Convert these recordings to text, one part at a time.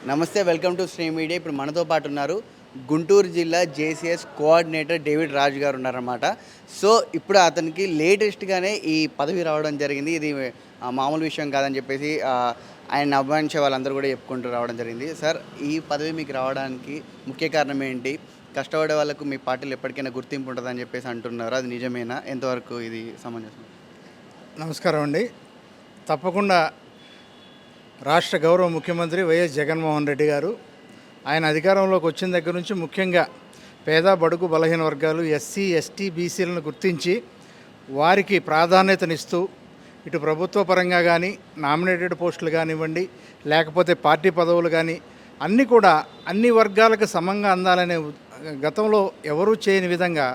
నమస్తే, welcome to Shri media. ఇప్పుడు మనతో పాటు ఉన్నారు గుంటూరు జిల్లా జేసీఎస్ కోఆర్డినేటర్ డేవిడ్ రాజు గారు ఉన్నారన్నమాట. సో ఇప్పుడు అతనికి లేటెస్ట్గానే ఈ పదవి రావడం జరిగింది. ఇది మామూలు విషయం కాదని చెప్పేసి ఆయన అభిమానించే వాళ్ళందరూ కూడా చెప్పుకుంటూ రావడం జరిగింది. సార్, ఈ పదవి మీకు రావడానికి ముఖ్య కారణం ఏంటి? కష్టపడే వాళ్ళకు మీ పార్టీలో ఎప్పటికైనా గుర్తింపు ఉంటుందని చెప్పేసి అంటున్నారు. అది నిజమేనా? ఎంతవరకు ఇది సమంజసం? నమస్కారం అండి. తప్పకుండా రాష్ట్ర గౌరవ ముఖ్యమంత్రి వైఎస్ జగన్మోహన్ రెడ్డి గారు ఆయన అధికారంలోకి వచ్చిన దగ్గర నుంచి ముఖ్యంగా పేద బడుగు బలహీన వర్గాలు ఎస్సీ ఎస్టీ బీసీలను గుర్తించి వారికి ప్రాధాన్యతనిస్తూ ఇటు ప్రభుత్వ పరంగా కానీ నామినేటెడ్ పోస్టులు కానివ్వండి, లేకపోతే పార్టీ పదవులు కానీ అన్నీ కూడా అన్ని వర్గాలకు సమంగా అందాలనే గతంలో ఎవరూ చేయని విధంగా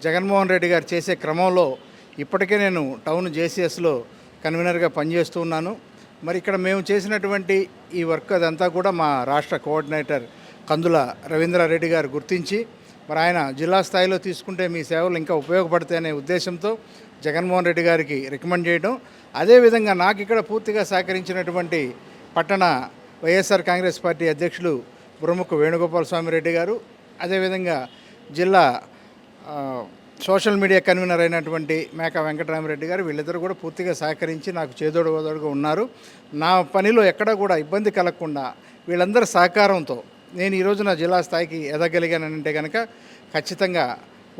జగన్మోహన్ రెడ్డి గారు చేసే క్రమంలో ఇప్పటికే నేను టౌన్ జేసీఎస్లో కన్వీనర్గా పనిచేస్తూ ఉన్నాను. మరి ఇక్కడ మేము చేసినటువంటి ఈ వర్క్ అదంతా కూడా మా రాష్ట్ర కోఆర్డినేటర్ కందుల రవీంద్రారెడ్డి గారు గుర్తించి మరి ఆయన జిల్లా స్థాయిలో తీసుకుంటే మీ సేవలు ఇంకా ఉపయోగపడతాయనే ఉద్దేశంతో జగన్మోహన్ రెడ్డి గారికి రికమెండ్ చేయడం, అదేవిధంగా నాకు ఇక్కడ పూర్తిగా సహకరించినటువంటి పట్టణ వైఎస్ఆర్ కాంగ్రెస్ పార్టీ అధ్యక్షులు బుర్రముక్కు వేణుగోపాల స్వామి రెడ్డి గారు, అదేవిధంగా జిల్లా సోషల్ మీడియా కన్వీనర్ అయినటువంటి మేకా వెంకటరామరెడ్డి గారు, వీళ్ళిద్దరూ కూడా పూర్తిగా సహకరించి నాకు చేదోడుగా ఉన్నారు. నా పనిలో ఎక్కడా కూడా ఇబ్బంది కలగకుండా వీళ్ళందరి సహకారంతో నేను ఈరోజు నా జిల్లా స్థాయికి ఎదగలిగానంటే కనుక ఖచ్చితంగా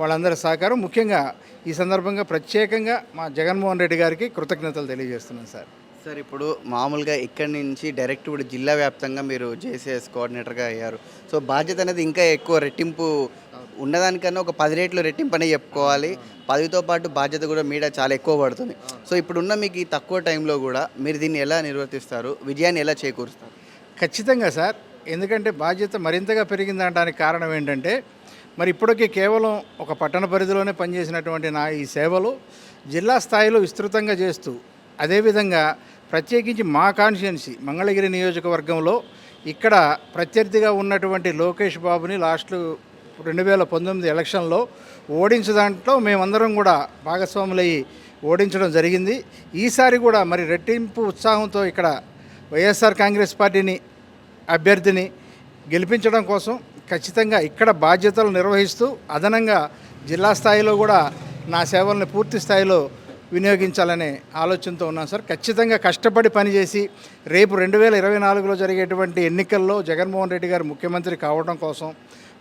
వాళ్ళందరి సహకారం. ముఖ్యంగా ఈ సందర్భంగా ప్రత్యేకంగా మా జగన్మోహన్ రెడ్డి గారికి కృతజ్ఞతలు తెలియజేస్తున్నాను సార్. సార్, ఇప్పుడు మామూలుగా ఇక్కడి నుంచి డైరెక్ట్ ఇప్పుడు జిల్లా వ్యాప్తంగా మీరు జేసీఎస్ కోఆర్డినేటర్గా అయ్యారు. సో బాధ్యత అనేది ఇంకా ఎక్కువ రెట్టింపు ఉన్నదానికన్నా ఒక 10 రెట్లు రెట్టింపు అనే చెప్పుకోవాలి. పదవితో పాటు బాధ్యత కూడా మీద చాలా ఎక్కువ పడుతుంది. సో ఇప్పుడున్న మీకు ఈ తక్కువ టైంలో కూడా మీరు దీన్ని ఎలా నిర్వర్తిస్తారు? విజయాన్ని ఎలా చేకూరుస్తారు? ఖచ్చితంగా సార్, ఎందుకంటే బాధ్యత మరింతగా పెరిగిందనడానికి కారణం ఏంటంటే మరి ఇప్పటికీ కేవలం ఒక పట్టణ పరిధిలోనే పనిచేసినటువంటి నా ఈ సేవలు జిల్లా స్థాయిలో విస్తృతంగా చేస్తూ, అదేవిధంగా ప్రత్యేకించి మా కాన్స్టిట్యున్సీ మంగళగిరి నియోజకవర్గంలో ఇక్కడ ప్రత్యర్థిగా ఉన్నటువంటి లోకేష్ బాబుని లాస్ట్ 2019 ఎలక్షన్లో దాంట్లో మేమందరం కూడా భాగస్వాములయ్యి ఓడించడం జరిగింది. ఈసారి కూడా మరి రెట్టింపు ఉత్సాహంతో ఇక్కడ వైఎస్ఆర్ కాంగ్రెస్ పార్టీని అభ్యర్థిని గెలిపించడం కోసం ఖచ్చితంగా ఇక్కడ బాధ్యతలు నిర్వహిస్తూ అదనంగా జిల్లా స్థాయిలో కూడా నా సేవల్ని పూర్తి స్థాయిలో వినియోగించాలనే ఆలోచనతో ఉన్నాను సార్. ఖచ్చితంగా కష్టపడి పనిచేసి రేపు 2024లో జరిగేటువంటి ఎన్నికల్లో జగన్మోహన్ రెడ్డి గారు ముఖ్యమంత్రి కావడం కోసం,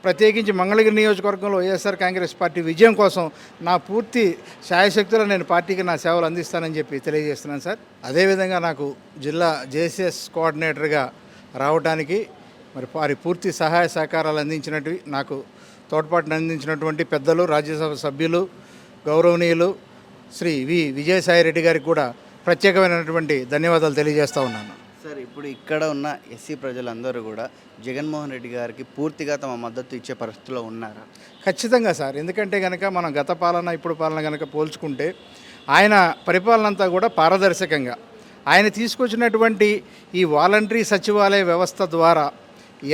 ప్రత్యేకించి మంగళగిరి నియోజకవర్గంలో వైఎస్ఆర్ కాంగ్రెస్ పార్టీ విజయం కోసం నా పూర్తి శాయశక్తులు నేను పార్టీకి నా సేవలు అందిస్తానని చెప్పి తెలియజేస్తున్నాను సార్. అదేవిధంగా నాకు జిల్లా జేసీఎస్ కోఆర్డినేటర్గా రావడానికి మరి వారి పూర్తి సహాయ సహకారాలు అందించినట్టు నాకు తోడ్పాటును అందించినటువంటి పెద్దలు, రాజ్యసభ సభ్యులు, గౌరవనీయులు శ్రీ విజయసాయిరెడ్డి గారికి కూడా ప్రత్యేకమైనటువంటి ధన్యవాదాలు తెలియజేస్తూ ఉన్నాను. సార్, ఇప్పుడు ఇక్కడ ఉన్న ఎస్సీ ప్రజలందరూ కూడా జగన్మోహన్ రెడ్డి గారికి పూర్తిగా తమ మద్దతు ఇచ్చే పరిస్థితిలో ఉన్నారా? ఖచ్చితంగా సార్, ఎందుకంటే కనుక మనం గత పాలన ఇప్పుడు పాలన కనుక పోల్చుకుంటే ఆయన పరిపాలన అంతా కూడా పారదర్శకంగా, ఆయన తీసుకొచ్చినటువంటి ఈ వాలంటరీ సచివాలయ వ్యవస్థ ద్వారా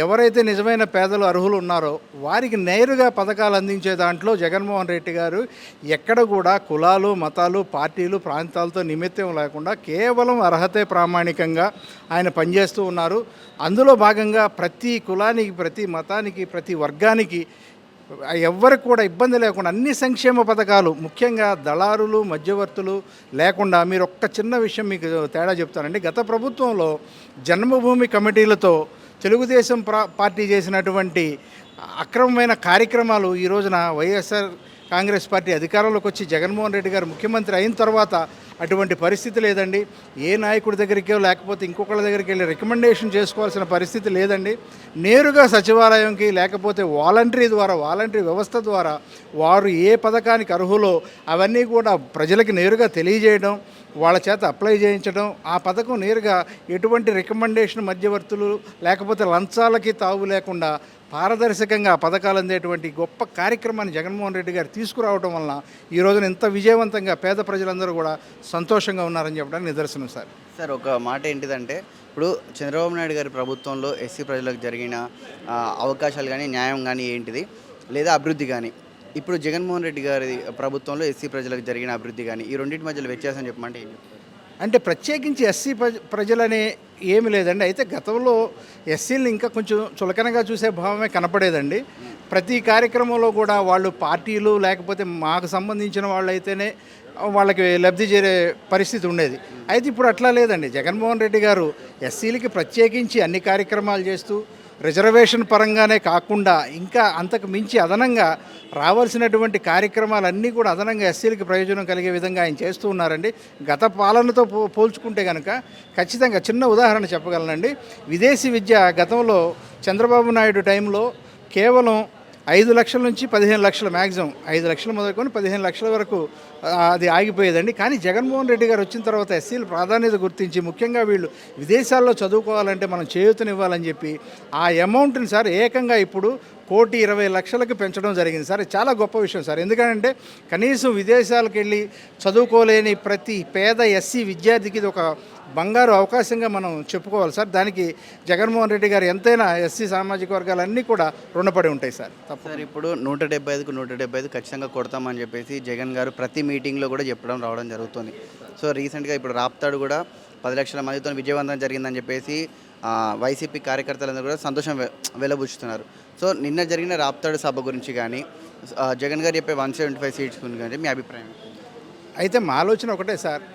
ఎవరైతే నిజమైన పేదలు అర్హులు ఉన్నారో వారికి నేరుగా పథకాలు అందించే దాంట్లో జగన్మోహన్ రెడ్డి గారు ఎక్కడ కూడా కులాలు, మతాలు, పార్టీలు, ప్రాంతాలతో నిమిత్తం లేకుండా కేవలం అర్హతే ప్రామాణికంగా ఆయన పనిచేస్తూ ఉన్నారు. అందులో భాగంగా ప్రతి కులానికి, ప్రతి మతానికి, ప్రతి వర్గానికి ఎవ్వరికి కూడా ఇబ్బంది లేకుండా అన్ని సంక్షేమ పథకాలు, ముఖ్యంగా దళారులు, మధ్యవర్తులు లేకుండా. మీరు ఒక్క చిన్న విషయం మీకు తేడా చెప్తానండి. గత ప్రభుత్వంలో జన్మభూమి కమిటీలతో తెలుగుదేశం పార్టీ చేసినటువంటి అక్రమమైన కార్యక్రమాలు ఈ రోజున వైఎస్ఆర్ కాంగ్రెస్ పార్టీ అధికారంలోకి వచ్చి జగన్మోహన్ రెడ్డి గారు ముఖ్యమంత్రి అయిన తర్వాత అటువంటి పరిస్థితి లేదండి. ఏ నాయకుడి దగ్గరికో లేకపోతే ఇంకొకళ్ళ దగ్గరికి వెళ్ళి రికమెండేషన్ చేసుకోవాల్సిన పరిస్థితి లేదండి. నేరుగా సచివాలయంకి లేకపోతే వాలంటరీ వ్యవస్థ ద్వారా వారు ఏ పథకానికి అర్హులో అవన్నీ కూడా ప్రజలకి నేరుగా తెలియజేయడం, వాళ్ళ చేత అప్లై చేయించడం, ఆ పథకం నేరుగా ఎటువంటి రికమెండేషన్ మధ్యవర్తులు లేకపోతే లంచాలకి తావు లేకుండా పారదర్శకంగా పథకాలు అందేటువంటి గొప్ప కార్యక్రమాన్ని జగన్మోహన్ రెడ్డి గారు తీసుకురావడం వలన ఈ రోజున ఇంత విజయవంతంగా పేద ప్రజలందరూ కూడా సంతోషంగా ఉన్నారని చెప్పడానికి నిదర్శనం సార్. సార్, ఒక మాట ఏంటిదంటే ఇప్పుడు చంద్రబాబు నాయుడు గారి ప్రభుత్వంలో ఎస్సీ ప్రజలకు జరిగిన అవకాశాలు కానీ, న్యాయం కానీ ఏంటిది, లేదా అభివృద్ధి కానీ, ఇప్పుడు జగన్మోహన్ రెడ్డి గారి ప్రభుత్వంలో ఎస్సీ ప్రజలకు జరిగిన అభివృద్ధి కానీ, ఈ రెండింటి మధ్యలో వ్యత్యాసం చెప్పమంటే ఏం చెప్తారు? అంటే ప్రత్యేకించి ఎస్సీ ప్రజలనే ఏమి లేదండి. అయితే గతంలో ఎస్సీలని ఇంకా కొంచెం చులకనగా చూసే భావమే కనపడేదండి. ప్రతి కార్యక్రమంలో కూడా వాళ్ళు పార్టీలు లేకపోతే మాకు సంబంధించిన వాళ్ళైతేనే వాళ్ళకి లబ్ధి చేరే పరిస్థితి ఉండేది. అయితే ఇప్పుడు అట్లా లేదండి. జగన్మోహన్ రెడ్డి గారు ఎస్సీలకి ప్రత్యేకించి అన్ని కార్యక్రమాలు చేస్తూ రిజర్వేషన్ పరంగానే కాకుండా ఇంకా అంతకు మించి అదనంగా రావాల్సినటువంటి కార్యక్రమాలన్నీ కూడా అదనంగా ఎస్సీలకి ప్రయోజనం కలిగే విధంగా ఆయన చేస్తూ ఉన్నారండి. గత పాలనతో పోల్చుకుంటే కనుక ఖచ్చితంగా చిన్న ఉదాహరణ చెప్పగలనండి. విదేశీ విద్య గతంలో చంద్రబాబు నాయుడు టైంలో కేవలం 5 లక్షల నుంచి 15 లక్షల మ్యాక్సిమం 5 లక్షలు మొదలుకొని 15 లక్షల వరకు అది ఆగిపోయేదండి. కానీ జగన్మోహన్ రెడ్డి గారు వచ్చిన తర్వాత ఎస్సీల ప్రాధాన్యత గుర్తించి ముఖ్యంగా వీళ్ళు విదేశాల్లో చదువుకోవాలంటే మనం చేయూతనివ్వాలని చెప్పి ఆ అమౌంట్ని సార్ ఏకంగా ఇప్పుడు 1,20,00,000కి పెంచడం జరిగింది సార్. ఇది చాలా గొప్ప విషయం సార్. ఎందుకంటే కనీసం విదేశాలకు వెళ్ళి చదువుకోలేని ప్రతి పేద ఎస్సీ విద్యార్థికి ఇది ఒక బంగారు అవకాశంగా మనం చెప్పుకోవాలి సార్. దానికి జగన్మోహన్ రెడ్డి గారు ఎంతైనా ఎస్సీ సామాజిక వర్గాలన్నీ కూడా రుణపడి ఉంటాయి సార్. సార్ ఇప్పుడు 175కు 175 ఖచ్చితంగా కొడతామని చెప్పేసి జగన్ గారు ప్రతి మీటింగ్లో కూడా చెప్పడం రావడం జరుగుతుంది. సో రీసెంట్గా ఇప్పుడు రాప్తాడు కూడా 10 లక్షల మందితో విజయవంతం జరిగిందని చెప్పేసి వైసీపీ కార్యకర్తలందరూ కూడా సంతోషం వెలబుచ్చుతున్నారు. సో నిన్న జరిగిన రాప్తాడు సభ గురించి కానీ జగన్ గారు చెప్పే 175 సీట్స్ గురించి కానీ మీ అభిప్రాయం? అయితే మా ఆలోచన ఒకటే సార్.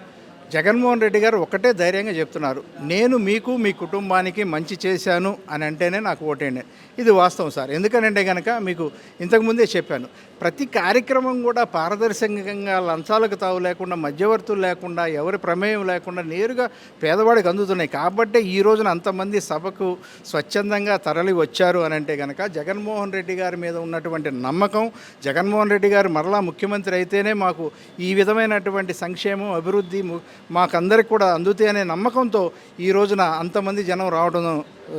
జగన్మోహన్ రెడ్డి గారు ఒకటే ధైర్యంగా చెప్తున్నారు, నేను మీకు మీ కుటుంబానికి మంచి చేశాను అని అంటేనే నాకు ఓటేయండి. ఇది వాస్తవం సార్. ఎందుకనంటే కనుక మీకు ఇంతకుముందే చెప్పాను, ప్రతి కార్యక్రమం కూడా పారదర్శకంగా లంచాలకు తావు లేకుండా మధ్యవర్తులు లేకుండా ఎవరి ప్రమేయం లేకుండా నేరుగా పేదవాడికి అందుతున్నాయి. కాబట్టి ఈ రోజున అంతమంది సభకు స్వచ్ఛందంగా తరలి వచ్చారు అని అంటే కనుక జగన్మోహన్ రెడ్డి గారి మీద ఉన్నటువంటి నమ్మకం, జగన్మోహన్ రెడ్డి గారు మరలా ముఖ్యమంత్రి అయితేనే మాకు ఈ విధమైనటువంటి సంక్షేమం అభివృద్ధి మాకందరికి కూడా అందుతాయి అనే నమ్మకంతో ఈ రోజున అంతమంది జనం రావడం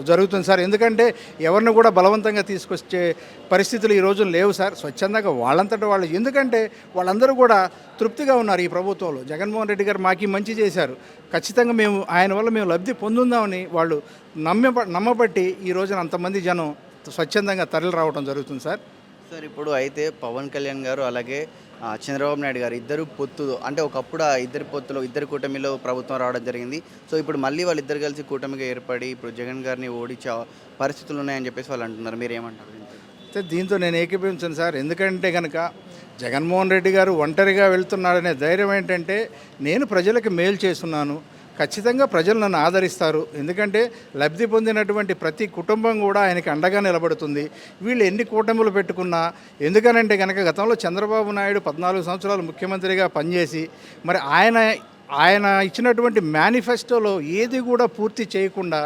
జరుగుతుంది సార్. ఎందుకంటే ఎవరిని కూడా బలవంతంగా తీసుకొచ్చే పరిస్థితులు ఈ రోజున లేవు సార్. స్వచ్ఛందంగా వాళ్ళంతటా వాళ్ళు, ఎందుకంటే వాళ్ళందరూ కూడా తృప్తిగా ఉన్నారు ఈ ప్రభుత్వంలో. జగన్మోహన్ రెడ్డి గారు మాకు మంచి చేశారు, ఖచ్చితంగా మేము ఆయన వల్ల మేము లబ్ధి పొందుందామని వాళ్ళు నమ్మబట్టి ఈ రోజున అంతమంది జనం స్వచ్ఛందంగా తరలి రావడం జరుగుతుంది సార్. సార్ ఇప్పుడు అయితే పవన్ కళ్యాణ్ గారు అలాగే చంద్రబాబు నాయుడు గారు ఇద్దరు పొత్తు, అంటే ఒకప్పుడు ఆ ఇద్దరి పొత్తులో ఇద్దరు కూటమిలో ప్రభుత్వం రావడం జరిగింది. సో ఇప్పుడు మళ్ళీ వాళ్ళిద్దరు కలిసి కూటమిగా ఏర్పడి ఇప్పుడు జగన్ గారిని ఓడించే పరిస్థితులు ఉన్నాయని చెప్పేసి వాళ్ళు అంటున్నారు. మీరు ఏమంటారు? అయితే దీంతో నేను ఏకీభవించను సార్. ఎందుకంటే కనుక జగన్మోహన్ రెడ్డి గారు ఒంటరిగా వెళ్తున్నాడనే ధైర్యం ఏంటంటే, నేను ప్రజలకు మేలు చేస్తున్నాను, ఖచ్చితంగా ప్రజలు నన్ను ఆదరిస్తారు. ఎందుకంటే లబ్ధి పొందినటువంటి ప్రతి కుటుంబం కూడా ఆయనకి అండగా నిలబడుతుంది. వీళ్ళు ఎన్ని కూటములు పెట్టుకున్నా, ఎందుకనంటే కనుక గతంలో చంద్రబాబు నాయుడు 14 సంవత్సరాలు ముఖ్యమంత్రిగా పనిచేసి మరి ఆయన ఇచ్చినటువంటి మేనిఫెస్టోలో ఏది కూడా పూర్తి చేయకుండా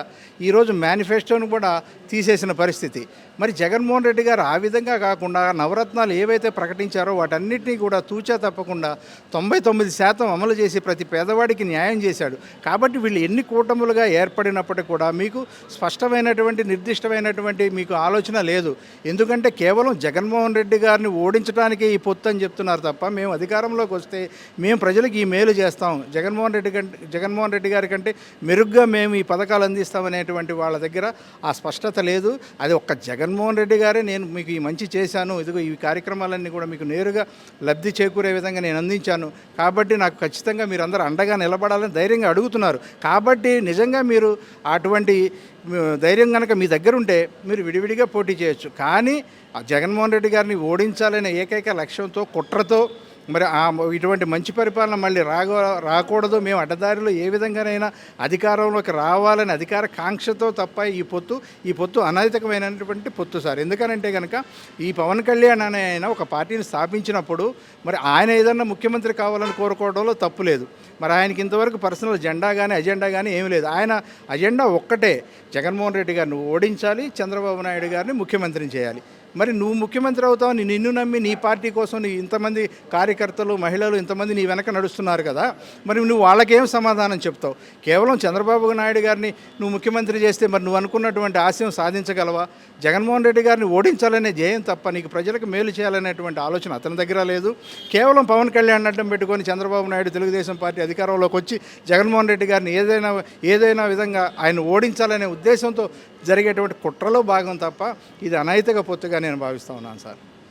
ఈరోజు మేనిఫెస్టోను కూడా తీసేసిన పరిస్థితి. మరి జగన్మోహన్ రెడ్డి గారు ఆ విధంగా కాకుండా నవరత్నాలు ఏవైతే ప్రకటించారో వాటన్నిటినీ కూడా తూచా తప్పకుండా 99% అమలు చేసి ప్రతి పేదవాడికి న్యాయం చేశాడు. కాబట్టి వీళ్ళు ఎన్ని కూటములుగా ఏర్పడినప్పటికీ కూడా మీకు స్పష్టమైనటువంటి నిర్దిష్టమైనటువంటి మీకు ఆలోచన లేదు. ఎందుకంటే కేవలం జగన్మోహన్ రెడ్డి గారిని ఓడించడానికే ఈ పొత్తు అని చెప్తున్నారు తప్ప, మేము అధికారంలోకి వస్తే మేము ప్రజలకు ఈ మేలు చేస్తాం, జగన్మోహన్ రెడ్డి గారి కంటే మెరుగ్గా మేము ఈ పథకాలు అందిస్తామనేటువంటి వాళ్ళ దగ్గర ఆ స్పష్టత లేదు. అది ఒక్క జగన్మోహన్ రెడ్డి గారే నేను మీకు ఈ మంచి చేశాను, ఇదిగో ఈ కార్యక్రమాలన్నీ కూడా మీకు నేరుగా లబ్ధి చేకూరే విధంగా నేను అందించాను, కాబట్టి నాకు ఖచ్చితంగా మీరు అందరూ అండగా నిలబడాలని ధైర్యంగా అడుగుతున్నారు. కాబట్టి నిజంగా మీరు అటువంటి ధైర్యం కనుక మీ దగ్గర ఉంటే మీరు విడివిడిగా పోటీ చేయొచ్చు. కానీ జగన్మోహన్ రెడ్డి గారిని ఓడించాలనే ఏకైక లక్ష్యంతో కుట్రతో మరి ఇటువంటి మంచి పరిపాలన మళ్ళీ రాకూడదు, మేము అడ్డదారిలో ఏ విధంగానైనా అధికారంలోకి రావాలని అధికార కాంక్షతో తప్ప ఈ పొత్తు అనైతికమైనటువంటి పొత్తు సార్. ఎందుకనంటే కనుక ఈ పవన్ కళ్యాణ్ అనే ఆయన ఒక పార్టీని స్థాపించినప్పుడు మరి ఆయన ఏదన్నా ముఖ్యమంత్రి కావాలని కోరుకోవడంలో తప్పు లేదు. మరి ఆయనకి ఇంతవరకు పర్సనల్ జెండా కానీ అజెండా కానీ ఏమీ లేదు. ఆయన అజెండా ఒక్కటే, జగన్మోహన్ రెడ్డి గారిని ఓడించాలి, చంద్రబాబు నాయుడు గారిని ముఖ్యమంత్రిని చేయాలి. మరి నువ్వు ముఖ్యమంత్రి అవుతావు, నిన్ను నమ్మి నీ పార్టీ కోసం నీ ఇంతమంది కార్యకర్తలు మహిళలు ఇంతమంది నీ వెనక నడుస్తున్నారు కదా, మరి నువ్వు వాళ్ళకేం సమాధానం చెప్తావు? కేవలం చంద్రబాబు నాయుడు గారిని నువ్వు ముఖ్యమంత్రి చేస్తే మరి నువ్వు అనుకున్నటువంటి ఆశయం సాధించగలవా? జగన్మోహన్ రెడ్డి గారిని ఓడించాలనే ధ్యేయం తప్ప నీకు ప్రజలకు మేలు చేయాలనేటువంటి ఆలోచన అతని దగ్గర లేదు. కేవలం పవన్ కళ్యాణ్ అడ్డం పెట్టుకొని చంద్రబాబు నాయుడు తెలుగుదేశం పార్టీ అధికారంలోకి వచ్చి జగన్మోహన్ రెడ్డి గారిని ఏదైనా విధంగా ఆయన ఓడించాలనే ఉద్దేశంతో జరిగేటువంటి కుట్రలో భాగం తప్ప ఇది అనైతిక పొత్తుగా నేను భావిస్తూ ఉన్నాను సార్.